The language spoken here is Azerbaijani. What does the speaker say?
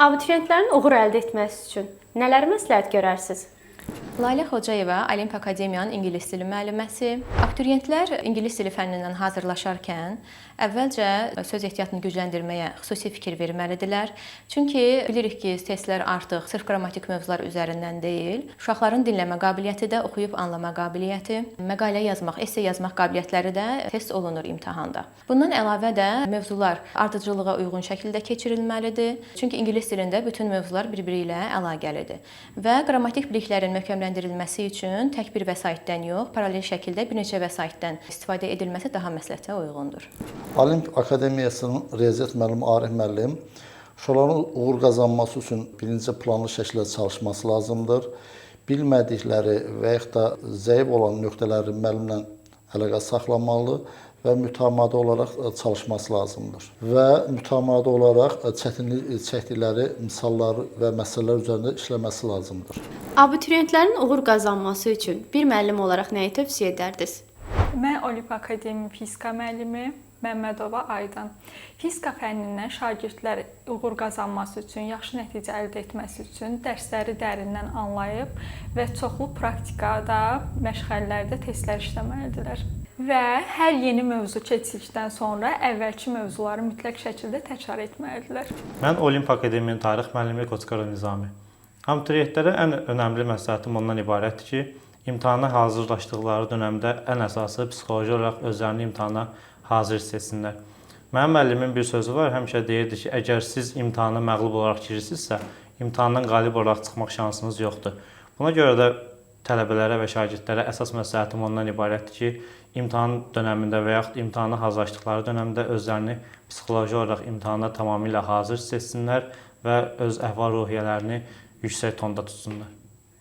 Abituriyentlərin uğur əldə etməsi üçün nələr məsləhət görərsiniz? Layla Xocayeva, Olimp Akademiyanın ingilis dili müəlliməsi. Abituriyentlər ingilis dili fənnindən hazırlaşarkən əvvəlcə söz ehtiyatını gücləndirməyə xüsusi fikir verməlidirlər. Çünki bilirik ki, testlər artıq sırf qrammatik mövzular üzərindən deyil, uşaqların dinləmə qabiliyyəti də, oxuyub anlama qabiliyyəti, məqalə yazmaq, esse yazmaq qabiliyyətləri də test olunur imtahanda. Bundan əlavə də mövzular ardıcıllığa uyğun şəkildə keçirilməlidir. Çünki ingilis dilində bütün mövzular bir-biri ilə əlaqəlidir və qrammatik biliklərin möhkəmləndirilməsi üçün tək bir vəsaitdən yox, paralel şəkildə bir neçə vəsaitdən istifadə edilməsi daha məsləhətə uyğundur. Olimp Akademiyasının riyaziyyat müəllimi Arif müəllim uşaqların uğur qazanması üçün birinci planlı şəkildə çalışması lazımdır. Bilmədikləri və yaxud da zəif olan nöqtələri müəllimlə əlaqə saxlamalı və mütəmadi olaraq çalışması lazımdır. Və mütəmadi olaraq çətinlik çəkdikləri misalları və məsələlər üzərində işləməsi lazımdır. Abituriyentlərin uğur qazanması üçün bir müəllim olaraq nəyi tövsiyə edərdiniz? Mən Olimp Akademiya fizika müəllimi Məmmədova Aydan. Fizika fənnindən şagirdlər uğur qazanması üçün, yaxşı nəticə əldə etməsi üçün dərsləri dərindən anlayıb və çoxlu praktikada, məşğələlərdə testlər işləməlidirlər. Və hər yeni mövzu keçdikdən sonra əvvəlki mövzuları mütləq şəkildə təkrar etməlidirlər. Mən Olimp Akademiyanın tarix müəllimi Qoçqara Nizami. Abituriyentlərə ən önəmli məsləhətim ondan ibarətdir ki, imtahana hazırlaşdıqları dönəmdə ən əsası psixoloji olaraq özlərini imtahana hazır hiss etsinlər. Mənim müəllimin bir sözü var, həmişə deyirdi ki, əgər siz imtahana məğlub olaraq girirsinizsə, imtahandan qalib olaraq çıxmaq şansınız yoxdur. Buna görə də tələbələrə və şagirdlərə əsas məsləhətim ondan ibarətdir ki, imtahan dönəmində və yaxud imtahana hazırlaşdıqları dönəmdə özlərini psixoloji olaraq imtahana tamamilə hazır hiss etsinlər və öz əhval-ruhiyyələrini yüksək tonda tutsunlar.